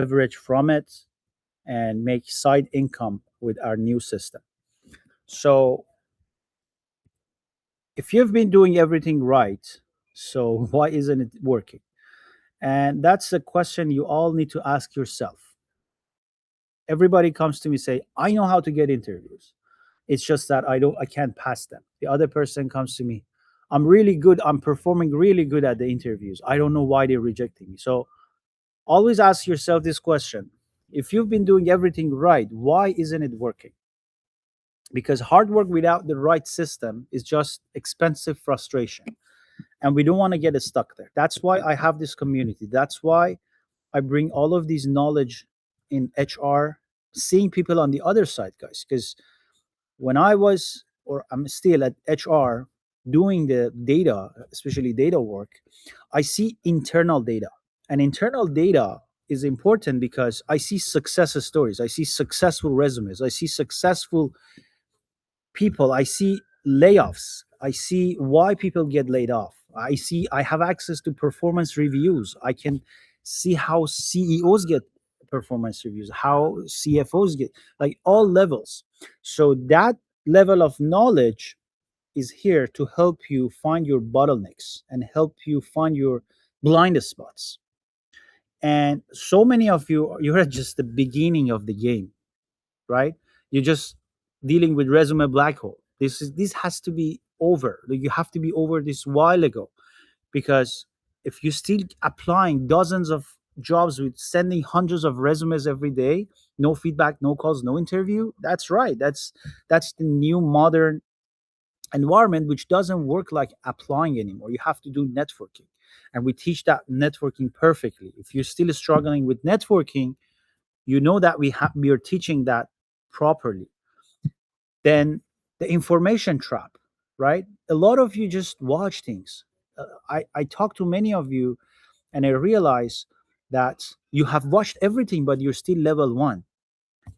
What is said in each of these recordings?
leverage from it and make side income with our new system. So if you've been doing everything right, so why isn't it working? And that's a question you all need to ask yourself. Everybody comes to me say, I know how to get interviews. It's just that I can't pass them. The other person comes to me, I'm really good, I'm performing really good at the interviews. I don't know why they're rejecting me. So always ask yourself this question. If you've been doing everything right, why isn't it working? Because hard work without the right system is just expensive frustration. And we don't want to get stuck there. That's why I have this community. That's why I bring all of these knowledge in HR, seeing people on the other side, guys. Because when I was, or I'm still at HR doing the data, especially data work, I see internal data. And internal data is important because I see success stories, I see successful resumes, I see successful people, I see layoffs, I see why people get laid off. I have access to performance reviews. I can see how CEOs get performance reviews, how CFOs get, like all levels. So that level of knowledge is here to help you find your bottlenecks and help you find your blind spots. And so many of you, you're at just the beginning of the game, right? You're just dealing with resume black hole. This has to be over. Like, you have to be over this while ago, because if you're still applying dozens of jobs with sending hundreds of resumes every day, no feedback, no calls, no interview, that's right. That's the new modern environment, which doesn't work like applying anymore. You have to do networking, and we teach that networking perfectly. If you're still struggling with networking, you know that we are teaching that properly. Then the information trap, right? A lot of you just watch things. I talk to many of you, and I realize that you have watched everything, but you're still level one.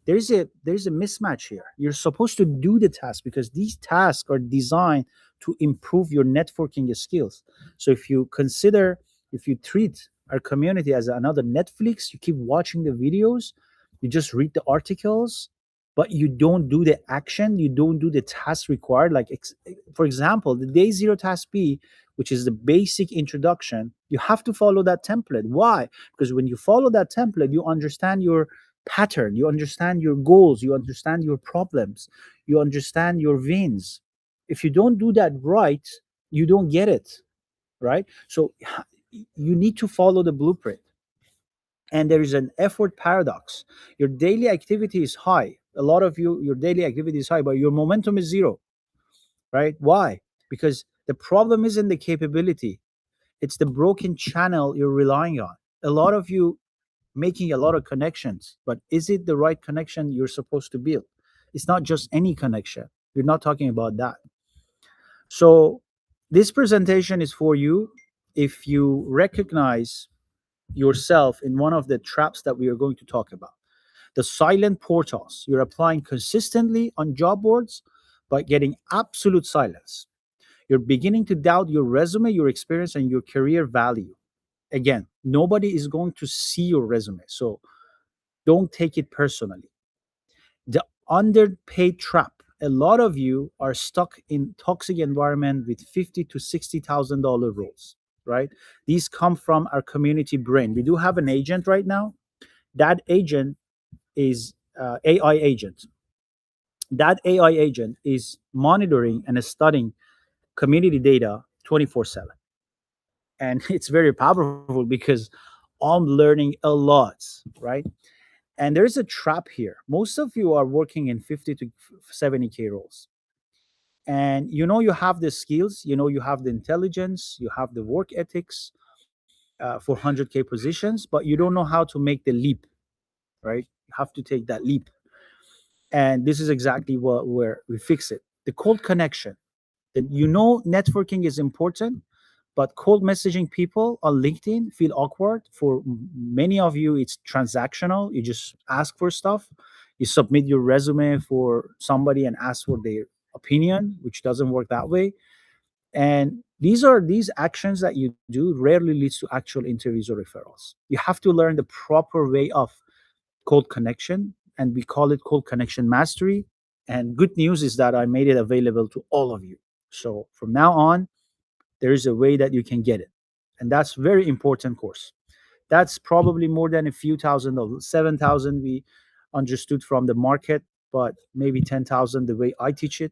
There's a mismatch here. You're supposed to do the task because these tasks are designed to improve your networking skills. So if you treat our community as another Netflix, you keep watching the videos, you just read the articles, but you don't do the action, you don't do the task required. Like for example, the day zero task B, which is the basic introduction, you have to follow that template. Why? Because when you follow that template, you understand your pattern, you understand your goals, you understand your problems, you understand your wins. If you don't do that right, you don't get it, right? So you need to follow the blueprint. And there is an effort paradox. Your daily activity is high. A lot of you, your daily activity is high, but your momentum is zero, right? Why? Because the problem isn't the capability, it's the broken channel you're relying on. A lot of you making a lot of connections, but is it the right connection you're supposed to build? It's not just any connection. We're not talking about that. So this presentation is for you if you recognize yourself in one of the traps that we are going to talk about. The silent portals. You're applying consistently on job boards, but getting absolute silence. You're beginning to doubt your resume, your experience, and your career value. Again, nobody is going to see your resume, so don't take it personally. The underpaid trap. A lot of you are stuck in toxic environment with 50 to $60,000 roles, right? These come from our community brain. We do have an agent right now. That agent is AI agent. That AI agent is monitoring and studying community data 24/7, and it's very powerful because I'm learning a lot, right? And there's a trap here. Most of you are working in 50 to 70K roles. And you have the skills, you have the intelligence, you have the work ethics for 100K positions, but you don't know how to make the leap, right? You have to take that leap. And this is exactly where we fix it. The cold connection. That networking is important, but cold messaging people on LinkedIn feel awkward. For many of you, it's transactional. You just ask for stuff. You submit your resume for somebody and ask for their opinion, which doesn't work that way. And These actions that you do rarely leads to actual interviews or referrals. You have to learn the proper way of cold connection, and we call it cold connection mastery. And good news is that I made it available to all of you. So from now on, there is a way that you can get it. And that's very important course. That's probably more than a few thousand dollars. 7,000 we understood from the market, but maybe 10,000 the way I teach it,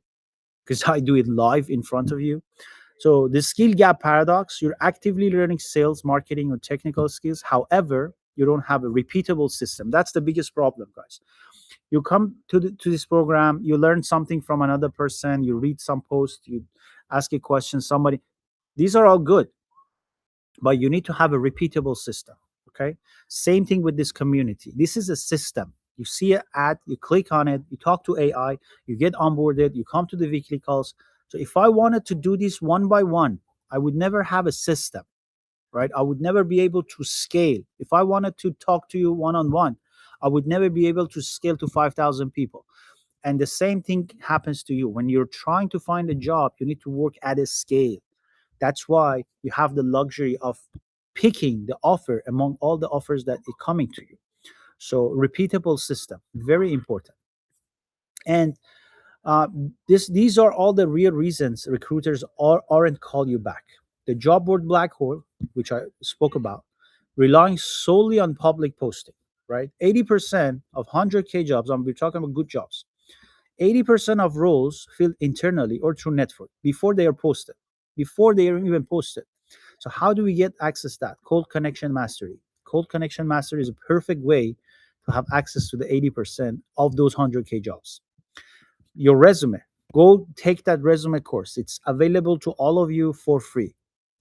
because I do it live in front of you. So the skill gap paradox, you're actively learning sales, marketing, or technical skills. However, you don't have a repeatable system. That's the biggest problem, guys. You come to this program, you learn something from another person, you read some post, you ask a question, somebody. These are all good, but you need to have a repeatable system. Okay. Same thing with this community. This is a system. You see an ad, you click on it, you talk to AI, you get onboarded, you come to the weekly calls. So if I wanted to do this one by one, I would never have a system, right? I would never be able to scale. If I wanted to talk to you one on one, I would never be able to scale to 5,000 people. And the same thing happens to you. When you're trying to find a job, you need to work at a scale. That's why you have the luxury of picking the offer among all the offers that are coming to you. So repeatable system, very important. And uh, these are all the real reasons recruiters aren't call you back. The job board black hole, which I spoke about, relying solely on public posting, right? 80% of 100K jobs, we're talking about good jobs, 80% of roles filled internally or through network before they are posted, before they are even posted. So how do we get access to that? Cold connection mastery. Cold connection mastery is a perfect way to have access to the 80% of those 100K jobs. Your resume, go take that resume course. It's available to all of you for free,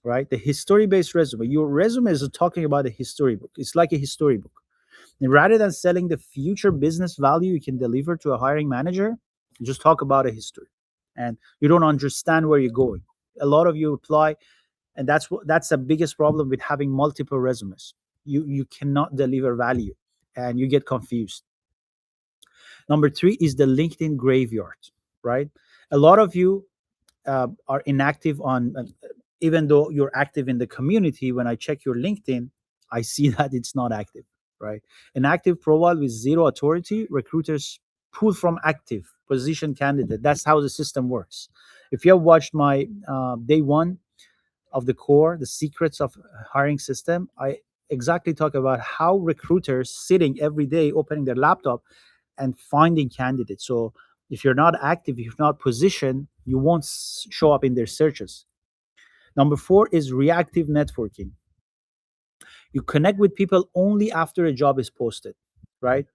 right? The history based resume. Your resume is talking about a history book. It's like a history book. And rather than selling the future business value you can deliver to a hiring manager, you just talk about a history. And you don't understand where you're going. A lot of you apply, and that's the biggest problem with having multiple resumes. You cannot deliver value, and you get confused. Number three is the LinkedIn graveyard, right? A lot of you are inactive on, even though you're active in the community. When I check your LinkedIn, I see that it's not active, right? An active profile with zero authority, recruiters pull from active position candidate. That's how the system works. If you have watched my day one of the core, the secrets of hiring system, I exactly talk about how recruiters sitting every day opening their laptop and finding candidates. So if you're not active, if you're not positioned, you won't show up in their searches. Number four is reactive networking. You connect with people only after a job is posted, right?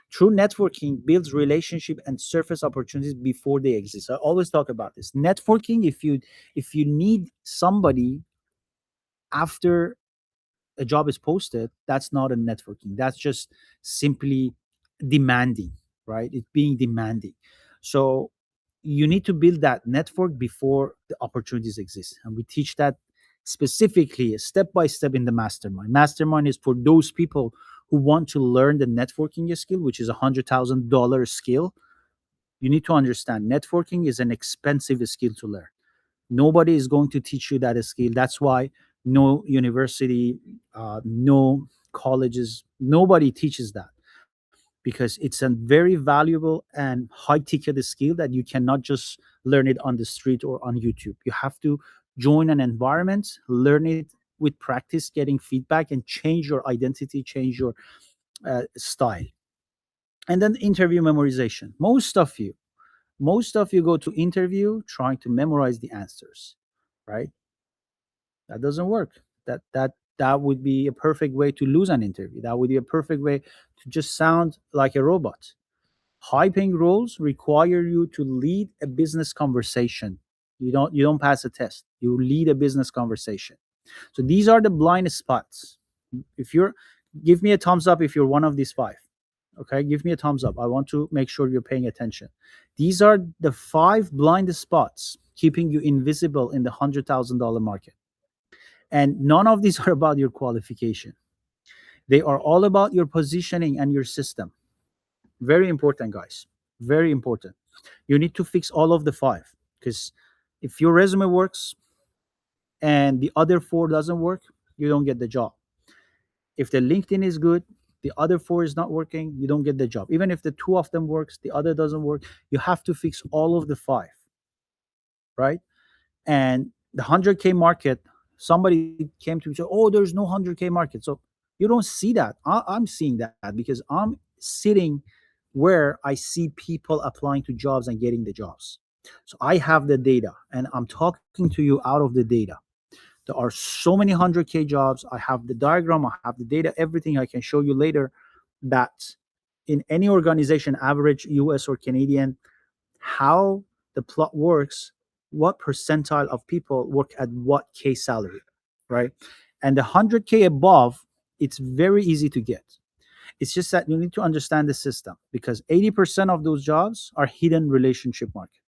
True networking builds relationship and surface opportunities before they exist. I always talk about this. Networking, if you need somebody after a job is posted, that's not a networking. That's just simply demanding, right? It's being demanding. So you need to build that network before the opportunities exist. And we teach that specifically step by step in the mastermind. Mastermind is for those people who want to learn the networking skill, which is $100,000 skill. You need to understand networking is an expensive skill to learn. Nobody is going to teach you that skill. That's why no university, no colleges, nobody teaches that, because it's a very valuable and high ticket skill that you cannot just learn it on the street or on YouTube. You have to join an environment, learn it with practice, getting feedback, and change your identity, change your style. And then interview memorization. Most of you go to interview trying to memorize the answers, right? That doesn't work. That would be a perfect way to lose an interview. That would be a perfect way to just sound like a robot. High paying roles require you to lead a business conversation. You don't pass a test. You lead a business conversation. So these are the blind spots. If you're Give me a thumbs up if you're one of these five. Okay, give me a thumbs up. I want to make sure you're paying attention. These are the five blind spots keeping you invisible in the $100,000 market. And none of these are about your qualification. They are all about your positioning and your system. Very important, guys. Very important. You need to fix all of the five, because if your resume works, and the other four doesn't work, you don't get the job. If the LinkedIn is good, the other four is not working, you don't get the job. Even if the two of them works, the other doesn't work, you have to fix all of the five, right? And the 100K market, somebody came to me and said, oh, there's no 100K market. So you don't see that. I'm seeing that because I'm sitting where I see people applying to jobs and getting the jobs. So I have the data and I'm talking to you out of the data. There are so many 100K jobs. I have the diagram, I have the data, everything. I can show you later that in any organization, average US or Canadian, how the plot works, what percentile of people work at what K salary, right? And the 100K above, it's very easy to get. It's just that you need to understand the system because 80% of those jobs are hidden relationship market,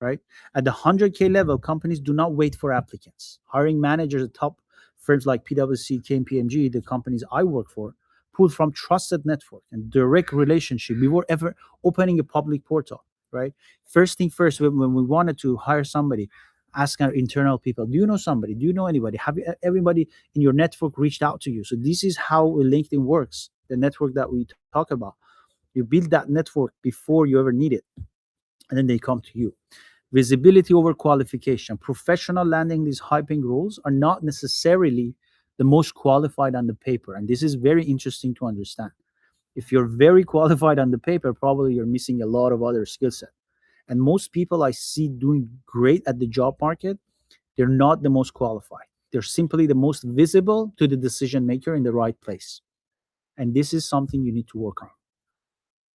right? At the 100K level, companies do not wait for applicants. Hiring managers at top firms like PwC, KPMG, the companies I work for, pull from trusted network and direct relationship before ever opening a public portal, right? First thing first, when we wanted to hire somebody, ask our internal people, do you know somebody? Do you know anybody? Have you, everybody in your network reached out to you? So this is how LinkedIn works, the network that we talk about. You build that network before you ever need it, and then they come to you. Visibility over qualification. Professional landing these hyping roles are not necessarily the most qualified on the paper. And this is very interesting to understand. If you're very qualified on the paper, probably you're missing a lot of other skill set. And most people I see doing great at the job market, they're not the most qualified. They're simply the most visible to the decision maker in the right place. And this is something you need to work on.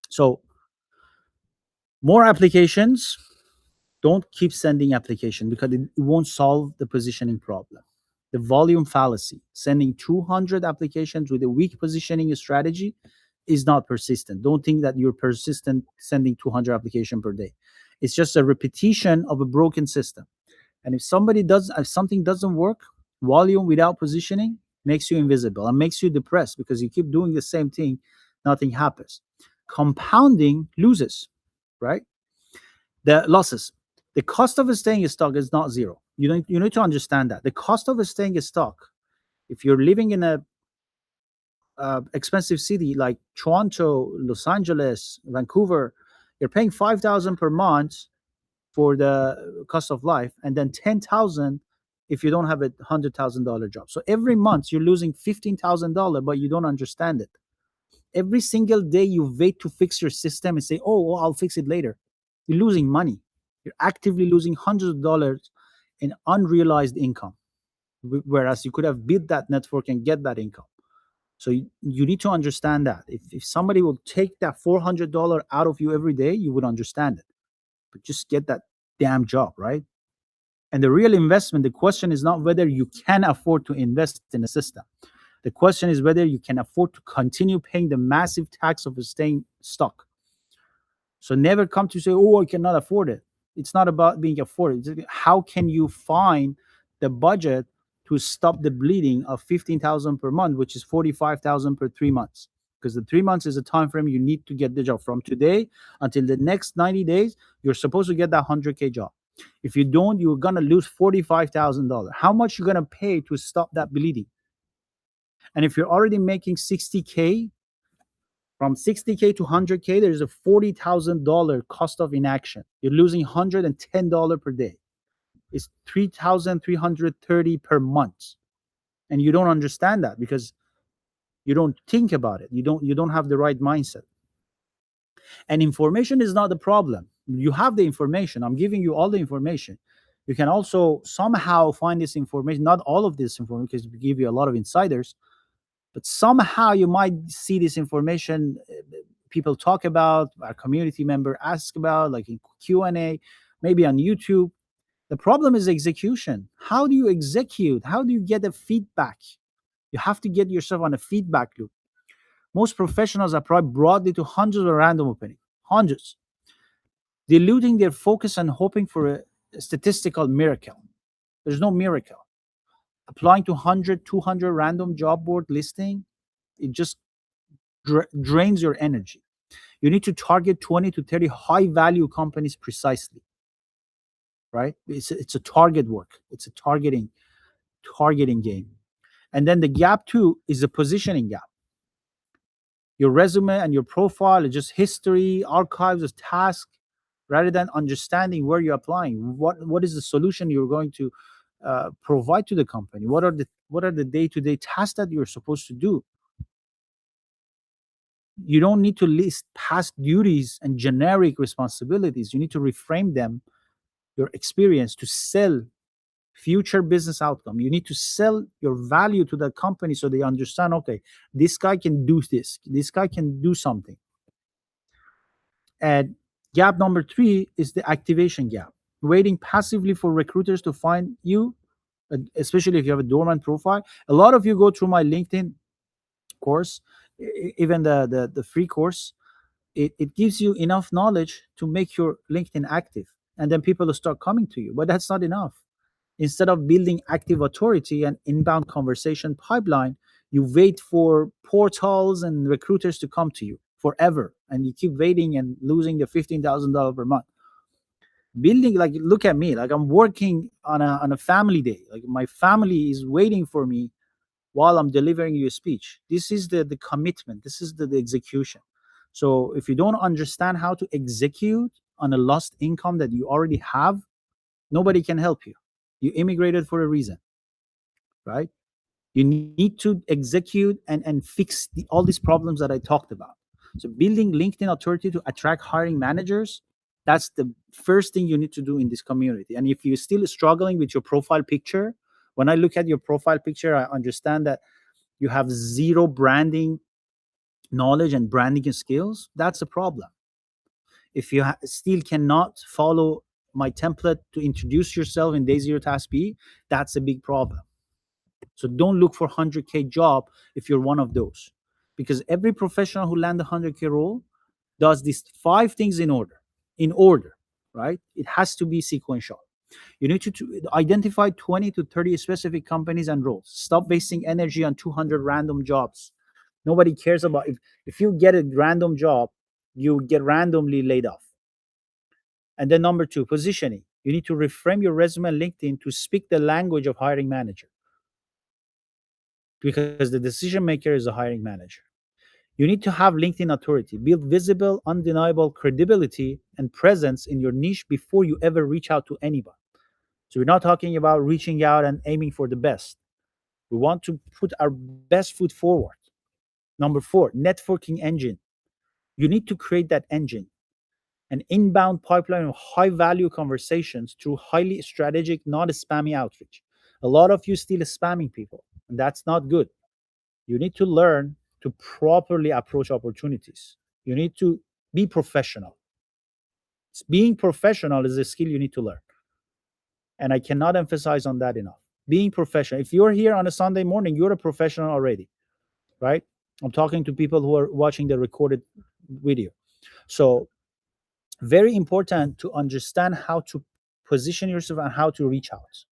So, more applications, don't keep sending application because it won't solve the positioning problem. The volume fallacy, sending 200 applications with a weak positioning strategy is not persistent. Don't think that you're persistent sending 200 applications per day. It's just a repetition of a broken system. And if something doesn't work, volume without positioning makes you invisible and makes you depressed because you keep doing the same thing, nothing happens. Compounding loses, right? The losses. The cost of staying stuck is not zero. You need to understand that the cost of staying stuck, if you're living in a expensive city like Toronto, Los Angeles, Vancouver, you're paying 5,000 per month for the cost of life, and then 10,000 if you don't have a $100,000 job. So every month you're losing $15,000, but you don't understand it. Every single day you wait to fix your system and say, "Oh, well, I'll fix it later." You're losing money. You're actively losing hundreds of dollars in unrealized income, whereas you could have built that network and get that income. So you need to understand that. If somebody will take that $400 out of you every day, you would understand it. But just get that damn job, right? And the real investment, the question is not whether you can afford to invest in a system. The question is whether you can afford to continue paying the massive tax of staying stuck. So never come to say, "Oh, I cannot afford it." It's not about being afforded. It's how can you find the budget to stop the bleeding of 15,000 per month, which is 45,000 per 3 months? Because the 3 months is a time frame you need to get the job. From today until the next 90 days, you're supposed to get that 100K job. If you don't, you're gonna lose $45,000. How much you gonna pay to stop that bleeding? And if you're already making 60K, from 60K to 100K, there's a $40,000 cost of inaction. You're losing $110 per day. It's 3,330 per month. And you don't understand that because you don't think about it. You don't have the right mindset. And information is not the problem. You have the information. I'm giving you all the information. You can also somehow find this information, not all of this information, because we give you a lot of insiders, but somehow you might see this information people talk about, our community member ask about, like in Q&A, maybe on YouTube. The problem is execution. How do you execute? How do you get a feedback? You have to get yourself on a feedback loop. Most professionals apply broadly to hundreds of random openings, hundreds, diluting their focus and hoping for a statistical miracle. There's no miracle. Applying to 100, 200 random job board listing, it just drains your energy. You need to target 20 to 30 high value companies precisely, right? It's a target work. It's a targeting targeting game. And then the gap two is the positioning gap. Your resume and your profile is just history, archives of tasks, rather than understanding where you're applying. What is the solution you're going to provide to the company? What are the day-to-day tasks that you're supposed to do? You don't need to list past duties and generic responsibilities. You need to reframe them, your experience, to sell future business outcome. You need to sell your value to the company so they understand, okay, this guy can do this guy can do something. And gap number three is the activation gap, waiting passively for recruiters to find you, especially if you have a dormant profile. A lot of you go through my LinkedIn course, even the free course. It gives you enough knowledge to make your LinkedIn active, and then people will start coming to you. But that's not enough. Instead of building active authority and inbound conversation pipeline, you wait for portals and recruiters to come to you forever, and you keep waiting and losing the $15,000 per month. Building, like, look at me, like I'm working on a family day. Like my family is waiting for me while I'm delivering you a speech. This is the commitment. This is the execution. So if you don't understand how to execute on a lost income that you already have, nobody can help you. You immigrated for a reason, right? You need to execute and fix all these problems that I talked about. So building LinkedIn authority to attract hiring managers, that's the first thing you need to do in this community. And if you're still struggling with your profile picture, when I look at your profile picture, I understand that you have zero branding knowledge and branding skills. That's a problem. If you still cannot follow my template to introduce yourself in day zero task B, that's a big problem. So don't look for 100K job if you're one of those, because every professional who land a 100K role does these five things in order, right? It has to be sequential. You need to identify 20 to 30 specific companies and roles. Stop wasting energy on 200 random jobs. Nobody cares about, if you get a random job, you get randomly laid off. And then number two, positioning. You need to reframe your resume and LinkedIn to speak the language of hiring manager, because the decision maker is a hiring manager. You need to have LinkedIn authority, build visible, undeniable credibility and presence in your niche before you ever reach out to anybody. So we're not talking about reaching out and aiming for the best. We want to put our best foot forward. Number four, networking engine. You need to create that engine, an inbound pipeline of high value conversations through highly strategic, not spammy outreach. A lot of you still spamming people, and that's not good. You need to learn to properly approach opportunities. You need to be professional. Being professional is a skill you need to learn. And I cannot emphasize on that enough. Being professional. If you're here on a Sunday morning, you're a professional already, right? I'm talking to people who are watching the recorded video. So, very important to understand how to position yourself and how to reach out.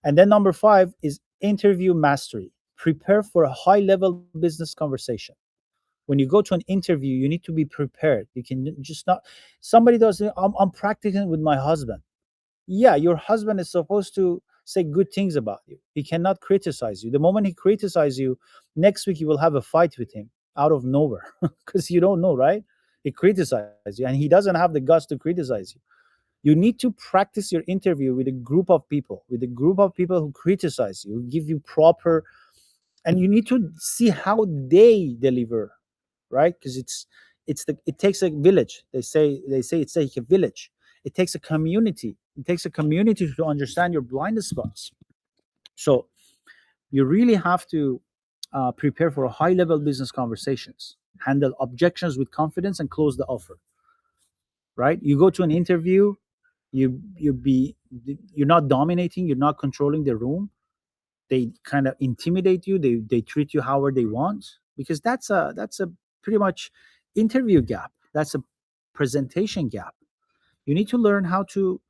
And then number five is interview mastery. Prepare for a high level business conversation. When you go to an interview, you need to be prepared. You can just not, somebody does, I'm practicing with my husband. Yeah, your husband is supposed to say good things about you. He cannot criticize you. The moment he criticizes you, next week you will have a fight with him out of nowhere, because you don't know, right? He criticizes you and he doesn't have the guts to criticize you. You need to practice your interview with a group of people, who criticize you, who give you proper, and you need to see how they deliver, right? Because it takes a village. They say it's like a village. It takes a community. It takes a community to understand your blind spots. So you really have to prepare for high level business conversations, handle objections with confidence, and close the offer. Right? You go to an interview, you're not dominating, you're not controlling the room. They kind of intimidate you. They treat you however they want, because that's a pretty much interview gap. That's a presentation gap. You need to learn how to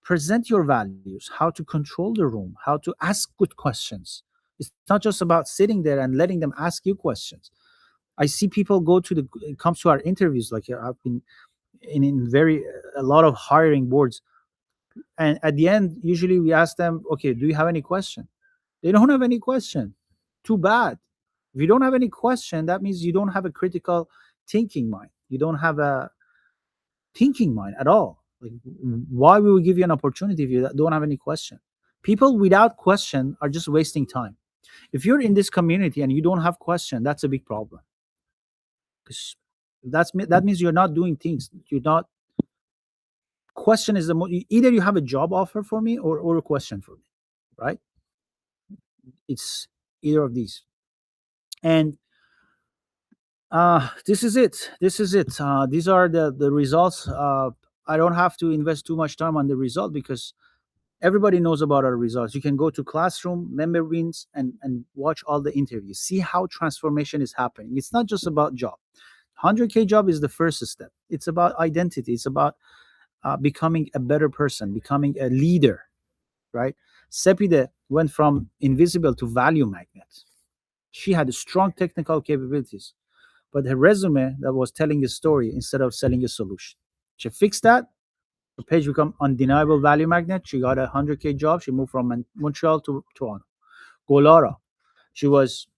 present your values, how to control the room, how to ask good questions. It's not just about sitting there and letting them ask you questions. I see people go to the it comes to our interviews, like I've been in very a lot of hiring boards, and at the end usually we ask them, okay, do you have any question? They don't have any question. Too bad. If you don't have any question, that means you don't have a critical thinking mind. You don't have a thinking mind at all. Like, why we would give you an opportunity if you don't have any question? People without question are just wasting time. If you're in this community and you don't have question, that's a big problem. Because that means you're not doing things. You're not. Question is either you have a job offer for me or a question for me, right? It's either of these. And this is it. This is it. These are the results. I don't have to invest too much time on the result because everybody knows about our results. You can go to Classroom, Member Wins, and watch all the interviews. See how transformation is happening. It's not just about job. 100K job is the first step. It's about identity. It's about becoming a better person, becoming a leader, right? Sepide went from invisible to value magnet. She had strong technical capabilities, but her resume that was telling a story instead of selling a solution. She fixed that. Her page become undeniable value magnet. She got a 100K job. She moved from Montreal to Toronto. Golara, she was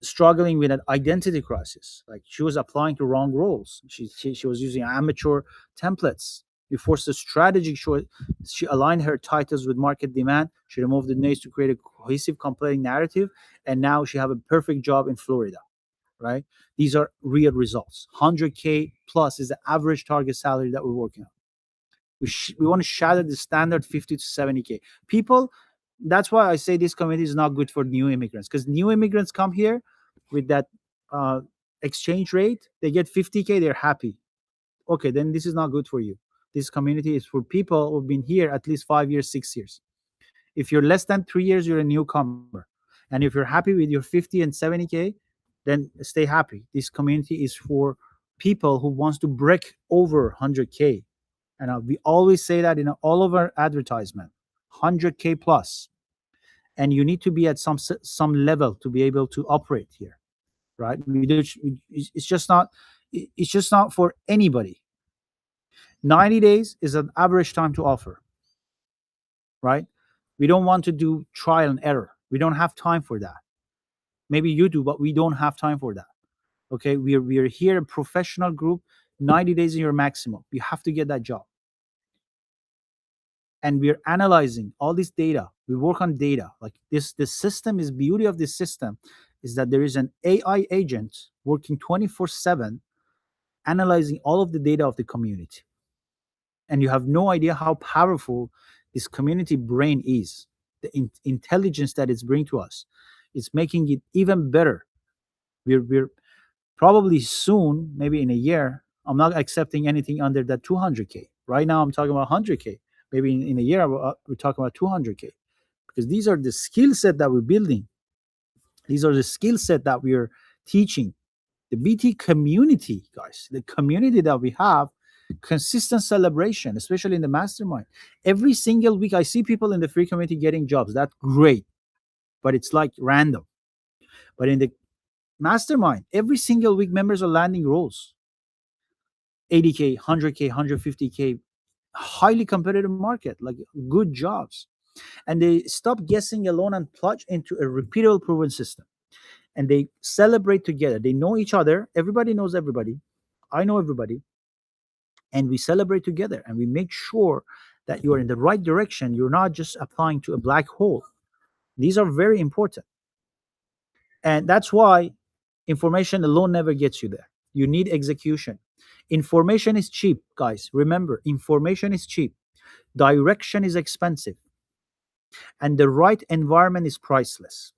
struggling with an identity crisis. Like, she was applying to wrong roles. She was using amateur templates. We forced a strategy. She aligned her titles with market demand. She removed the names to create a cohesive, compelling narrative. And now she have a perfect job in Florida, right? These are real results. 100K plus is the average target salary that we're working on. We want to shatter the standard 50 to 70K. People, that's why I say this community is not good for new immigrants, because new immigrants come here with that uh, exchange rate. They get 50K, they're happy. Okay, then this is not good for you. This community is for people who've been here at least 5 years, 6 years. If you're less than 3 years, you're a newcomer. And if you're happy with your 50 and 70K, then stay happy. This community is for people who wants to break over 100K. And we always say that in all of our advertisement, 100K plus. And you need to be at some level to be able to operate here, right? It's just not, it's just not for anybody. 90 days is an average time to offer, right? We don't want to do trial and error. We don't have time for that. Maybe you do, but we don't have time for that. Okay, we're here a professional group. 90 days is your maximum. You have to get that job. And we're analyzing all this data. We work on data. Like this system is beauty of this system is that there is an AI agent working 24/7 analyzing all of the data of the community. And you have no idea how powerful this community brain is. The intelligence that it's bringing to us, it's making it even better. We're probably soon, maybe in a year, I'm not accepting anything under that 200K. Right now, I'm talking about 100K. Maybe in a year, we're talking about 200K, because these are the skill set that we're building. These are the skill set that we're teaching. The BT community, guys, the community that we have, consistent celebration, especially in the mastermind. Every single week, I see people in the free community getting jobs. That's great, but it's like random. But in the mastermind, every single week, members are landing roles. 80K, 100K, 150K, highly competitive market, like good jobs. And they stop guessing alone and plunge into a repeatable, proven system. And they celebrate together. They know each other. Everybody knows everybody. I know everybody. And we celebrate together and we make sure that you're in the right direction. You're not just applying to a black hole. These are very important. And that's why information alone never gets you there. You need execution. Information is cheap, guys. Remember, information is cheap. Direction is expensive. And the right environment is priceless.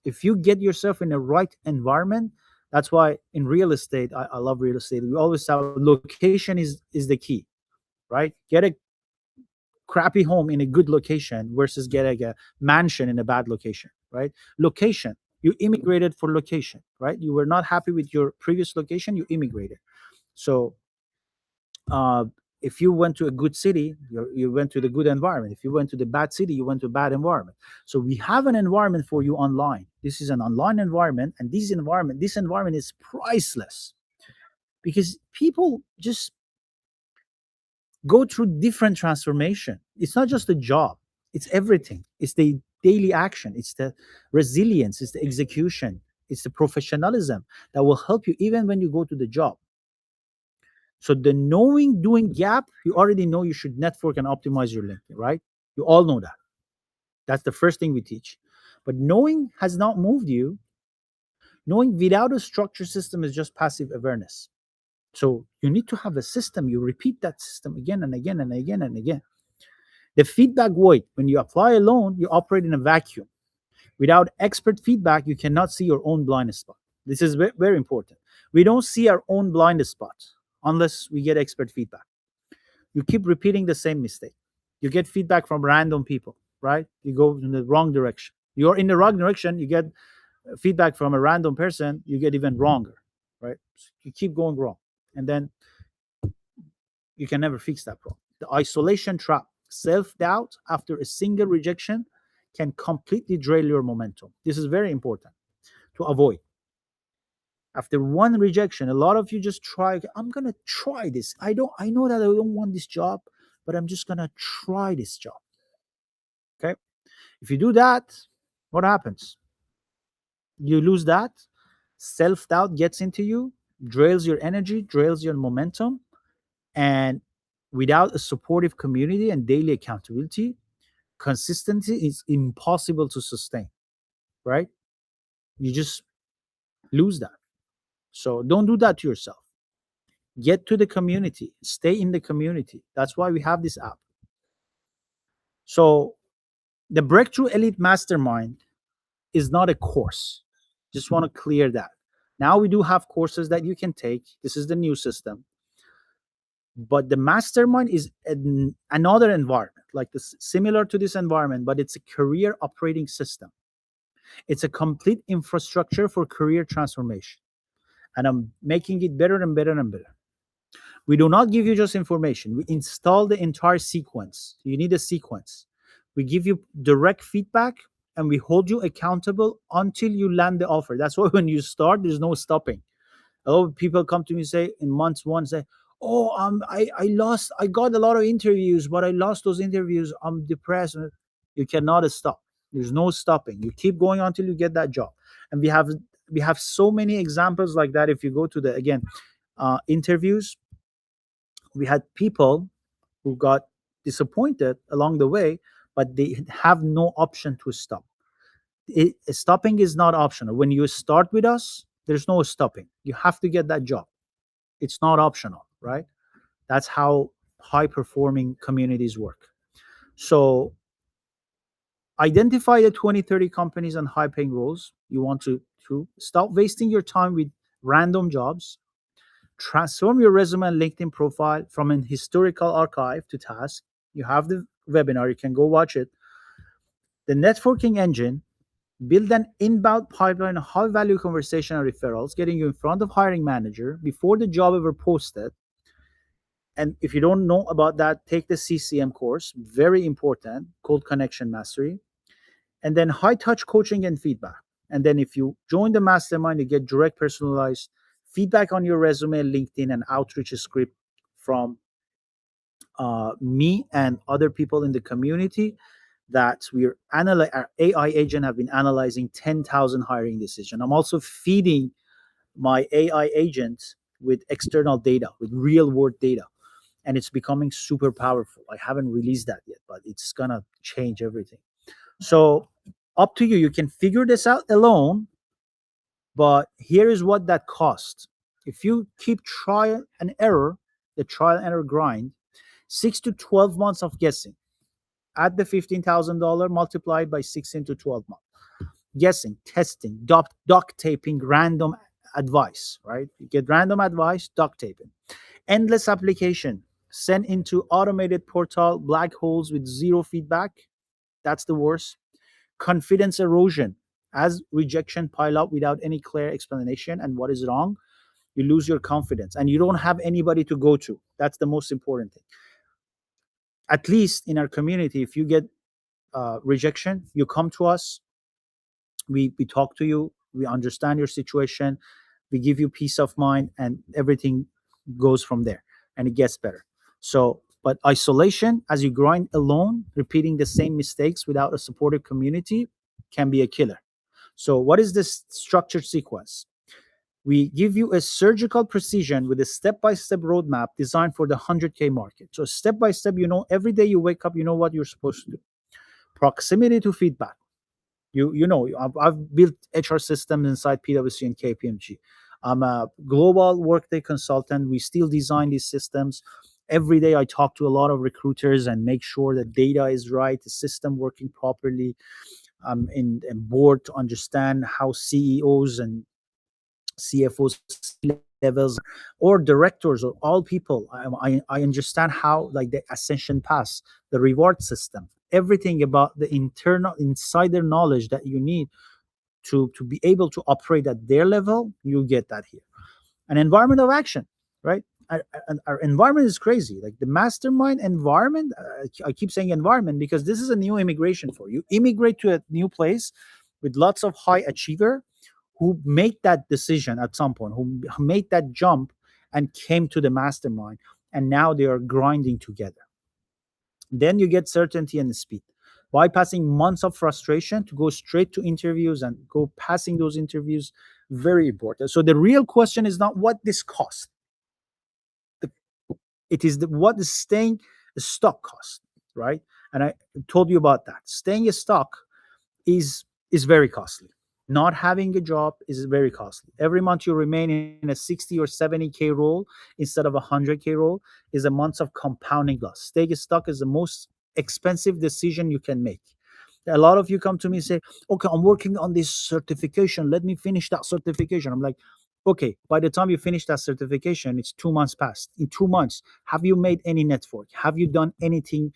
If you get yourself in the right environment, that's why in real estate, I love real estate. We always have location is the key, right? Get a crappy home in a good location versus getting a mansion in a bad location, right? Location. You immigrated for location, right? You were not happy with your previous location, you immigrated. So uh, if you went to a good city, you went to the good environment. If you went to the bad city, you went to a bad environment. So we have an environment for you online. This is an online environment, and this environment is priceless because people just go through different transformation. It's not just a job; it's everything. It's they daily action, it's the resilience, it's the execution, it's the professionalism that will help you even when you go to the job. So the knowing doing gap, you already know you should network and optimize your LinkedIn, right? You all know that. That's the first thing we teach. But knowing has not moved you. Knowing without a structure system is just passive awareness. So you need to have a system. You repeat that system again and again and again and again. The feedback void, when you apply alone, you operate in a vacuum. Without expert feedback, you cannot see your own blind spot. This is very important. We don't see our own blind spot unless we get expert feedback. You keep repeating the same mistake. You get feedback from random people, right? You go in the wrong direction. You're in the wrong direction, you get feedback from a random person, you get even wronger, right? So you keep going wrong. And then you can never fix that problem. The isolation trap, self doubt after a single rejection can completely derail your momentum. This is very important to avoid. After one rejection, a lot of you just try, I'm going to try this. I know that I don't want this job, but I'm just going to try this job. Okay? If you do that, what happens? You lose that. Self doubt gets into you, drails your energy, drails your momentum, and without a supportive community and daily accountability, consistency is impossible to sustain, right? You just lose that. So don't do that to yourself. Get to the community, stay in the community. That's why we have this app. So the Breakthrough Elite Mastermind is not a course. Just want to clear that. Now we do have courses that you can take. This is the new system. But the mastermind is another environment, like this, similar to this environment, but it's a career operating system. It's a complete infrastructure for career transformation. And I'm making it better and better and better. We do not give you just information. We install the entire sequence. You need a sequence. We give you direct feedback and we hold you accountable until you land the offer. That's why when you start, there's no stopping. A lot of people come to me say in months one say, "Oh, I got a lot of interviews, but I lost those interviews. I'm depressed." You cannot stop. There's no stopping. You keep going until you get that job. And we have so many examples like that. If you go to the again interviews, we had people who got disappointed along the way, but they have no option to stop. Stopping is not optional. When you start with us, there's no stopping. You have to get that job. It's not optional, right? That's how high performing communities work. So identify the 20, 30 companies and high paying roles you want to stop wasting your time with random jobs. Transform your resume and LinkedIn profile from an historical archive to task. You have the webinar, you can go watch it. The networking engine, build an inbound pipeline of high value conversation and referrals, getting you in front of hiring manager before the job ever posted. And if you don't know about that, take the CCM course, very important, called Connection Mastery. And then high touch coaching and feedback. And then if you join the mastermind, you get direct personalized feedback on your resume, LinkedIn, and outreach script from me and other people in the community that our AI agent have been analyzing 10,000 hiring decisions. I'm also feeding my AI agent with external data, with real world data, and it's becoming super powerful. I haven't released that yet, but it's gonna change everything. So up to you. You can figure this out alone, but here is what that costs. If you keep trial and error, the trial and error grind, 6 to 12 months of guessing. Add the $15,000 multiplied by 16 to 12 months. Guessing, testing, duct taping, random advice, right? You get random advice, duct taping. Endless application, sent into automated portal, black holes with zero feedback. That's the worst. Confidence erosion, as rejection pile up without any clear explanation and what is wrong, you lose your confidence and you don't have anybody to go to. That's the most important thing. At least in our community, if you get rejection, you come to us, we talk to you, we understand your situation, we give you peace of mind, and everything goes from there and it gets better. So But isolation, as you grind alone, repeating the same mistakes without a supportive community, can be a killer. So, what is this structured sequence? We give you a surgical precision with a step by step roadmap designed for the 100K market. So, step by step, every day you wake up, you know what you're supposed to do. Proximity to feedback. I've built HR systems inside PwC and KPMG. I'm a global workday consultant. We still design these systems. Every day I talk to a lot of recruiters and make sure the data is right, the system working properly. I'm in board to understand how CEOs and CFOs levels or directors or all people. I understand how, like, the ascension pass, the reward system, everything about the internal insider knowledge that you need to be able to operate at their level. You get that here. An environment of action, right? Our environment is crazy. Like the mastermind environment, I keep saying environment because this is a new immigration for you. Immigrate to a new place with lots of high achiever who made that decision at some point, who made that jump and came to the mastermind, and now they are grinding together. Then you get certainty and speed. Bypassing months of frustration to go straight to interviews and go passing those interviews, very important. So the real question is not what this cost. The, it is what is staying stock cost, right? And I told you about that. Staying stock is very costly. Not having a job is very costly. Every month you remain in a 60 or 70K role instead of a 100K role is a month of compounding loss. Staying stuck is the most expensive decision you can make. A lot of you come to me and say, okay, I'm working on this certification. Let me finish that certification. I'm like, okay, by the time you finish that certification, it's 2 months past. In 2 months, have you made any network? Have you done anything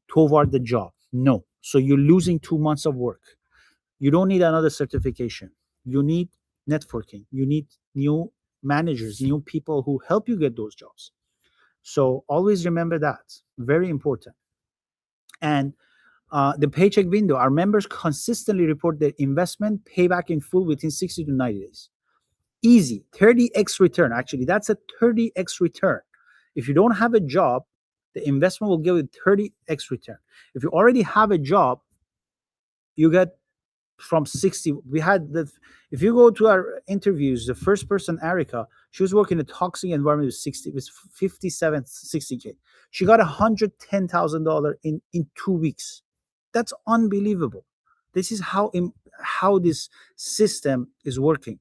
toward the job? No. So you're losing 2 months of work. You don't need another certification. You need networking. You need new managers, new people who help you get those jobs. So always remember that. Very important. And the paycheck window, our members consistently report their investment payback in full within 60 to 90 days. Easy. 30x return. Actually, that's a 30x return. If you don't have a job, the investment will give you 30x return. If you already have a job, you get from 60. We had the, if you go to our interviews, the first person, Erica, she was working in a toxic environment with 60, with 57, 60K. She got $110,000 in 2 weeks. That's unbelievable. This is how this system is working.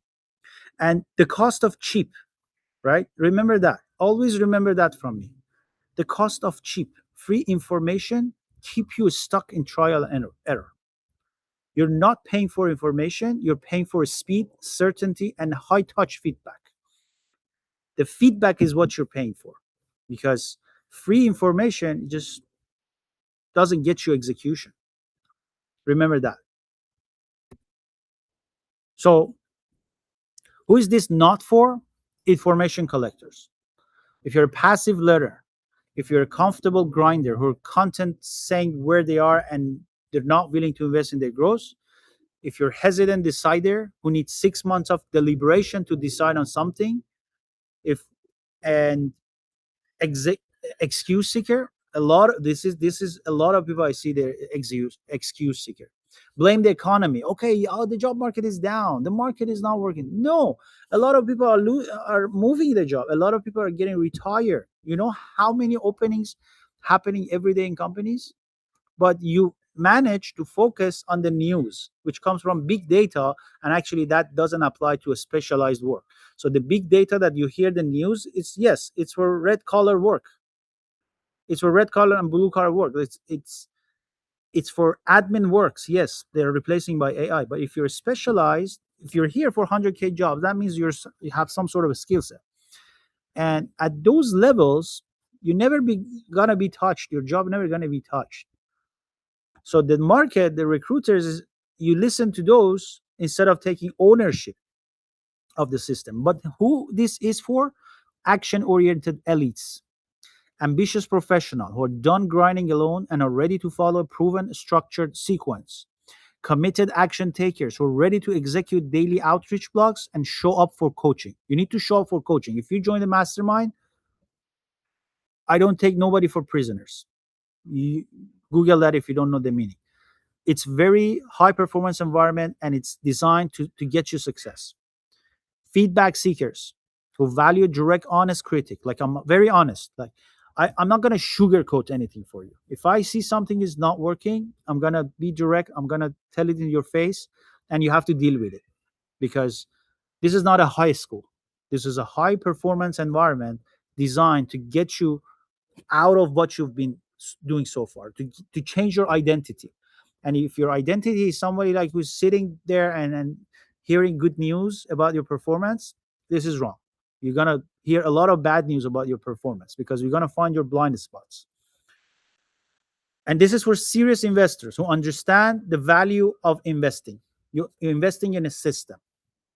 And the cost of cheap, right? Remember that. Always remember that from me. The cost of cheap, free information keep you stuck in trial and error. You're not paying for information, you're paying for speed, certainty, and high touch feedback. The feedback is what you're paying for because free information just doesn't get you execution. Remember that. So, who is this not for? Information collectors. If you're a passive learner, if you're a comfortable grinder who are content saying where they are and they're not willing to invest in their growth, if you're hesitant decider who needs 6 months of deliberation to decide on something, if and exe- excuse seeker, a lot of this is a lot of people I see they're excuse seeker. Blame the economy. Okay, oh, the job market is down. The market is not working. No, a lot of people are moving the job. A lot of people are getting retired. You know how many openings happening every day in companies? But you manage to focus on the news, which comes from big data, and actually that doesn't apply to a specialized work. So the big data that you hear the news, it's yes, it's for red collar work. It's for red collar and blue collar work. It's for admin works. Yes, they're replacing by AI. But if you're specialized, if you're here for 100K jobs, that means you have some sort of a skill set. And at those levels, you never be gonna be touched. Your job never gonna be touched. So the market, the recruiters, you listen to those instead of taking ownership of the system. But who this is for? Action-oriented elites, ambitious professionals who are done grinding alone and are ready to follow a proven structured sequence. Committed action takers who are ready to execute daily outreach blocks and show up for coaching. You need to show up for coaching. If you join the mastermind, I don't take nobody for prisoners. You Google that if you don't know the meaning. It's very high performance environment and it's designed to get you success. Feedback seekers who value direct, honest critic. Like I'm very honest. Like I'm not gonna sugarcoat anything for you. If I see something is not working, I'm gonna be direct. I'm gonna tell it in your face, and you have to deal with it because this is not a high school. This is a high performance environment designed to get you out of what you've been doing so far, to change your identity. And if your identity is somebody like who's sitting there and hearing good news about your performance, this is wrong. You're gonna hear a lot of bad news about your performance because you're gonna find your blind spots. And this is for serious investors who understand the value of investing. You're investing in a system,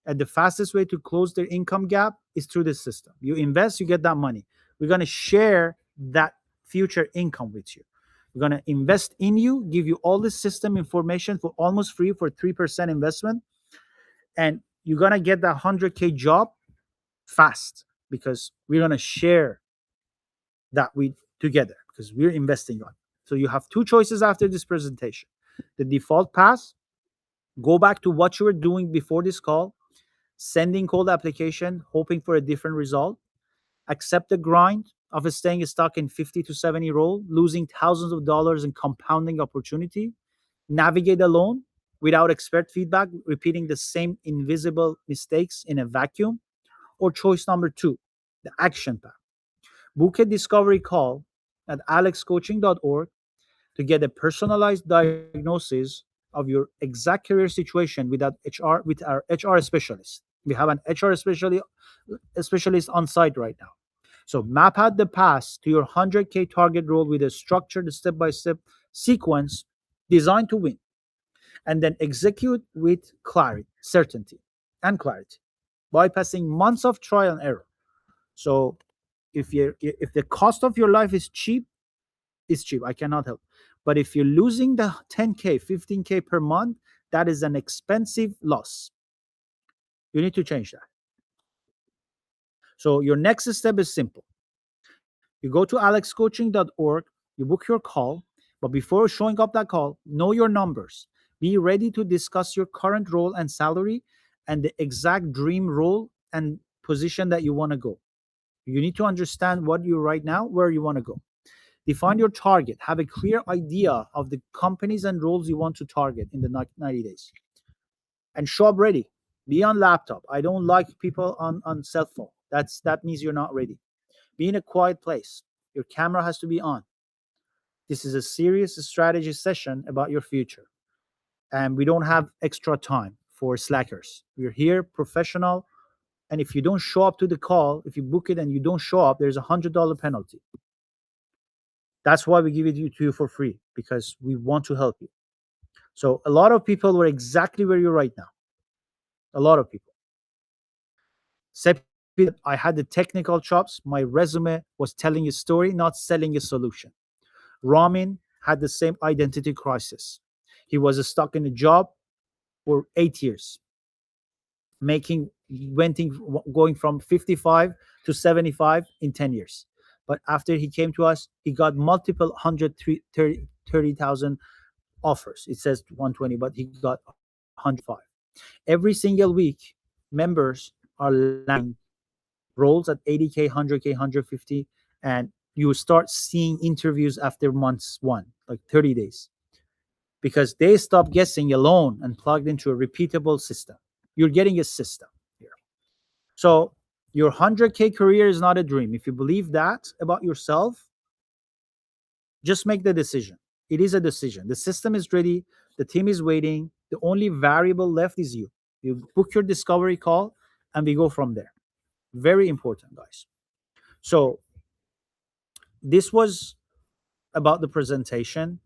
and the fastest way to close their income gap is through the system. You invest, you get that money. We're going to share that future income with you. We're going to invest in you, give you all the system information for almost free for 3% investment. And you're going to get that 100K job fast because we're going to share that we together because we're investing on it. So you have two choices after this presentation. The default path, go back to what you were doing before this call, sending cold application, hoping for a different result, accept the grind of staying stuck in 50 to 70 role, losing thousands of dollars in compounding opportunity, navigate alone without expert feedback, repeating the same invisible mistakes in a vacuum, or choice number two, the action path. Book a discovery call at alexcoaching.org to get a personalized diagnosis of your exact career situation with our HR specialist. We have an HR specialist on site right now. So map out the path to your 100K target role with a structured step-by-step sequence designed to win, and then execute with clarity, certainty, and clarity, bypassing months of trial and error. So if the cost of your life is cheap, it's cheap. I cannot help. But if you're losing the 10K, 15K per month, that is an expensive loss. You need to change that. So your next step is simple. You go to alexcoaching.org, you book your call, but before showing up that call, know your numbers. Be ready to discuss your current role and salary and the exact dream role and position that you want to go. You need to understand what you're right now, where you want to go. Define your target. Have a clear idea of the companies and roles you want to target in the 90 days. And show up ready. Be on laptop. I don't like people on cell phone. That means you're not ready. Be in a quiet place. Your camera has to be on. This is a serious strategy session about your future. And we don't have extra time for slackers. We're here, professional. And if you don't show up to the call, if you book it and you don't show up, there's $100 penalty. That's why we give it to you for free, because we want to help you. So a lot of people were exactly where you're right now. A lot of people. I had the technical chops. My resume was telling a story, not selling a solution. Ramin had the same identity crisis. He was stuck in a job for 8 years, going from 55 to 75 in 10 years. But after he came to us, he got multiple 130,000 offers. It says 120, but he got 105. Every single week, members are landing roles at 80K, 100K, 150, and you start seeing interviews after months one, like 30 days, because they stop guessing alone and plugged into a repeatable system. You're getting a system here. So your 100K career is not a dream. If you believe that about yourself, just make the decision. It is a decision. The system is ready. The team is waiting. The only variable left is you. You book your discovery call and we go from there. Very important, guys. So this was about the presentation.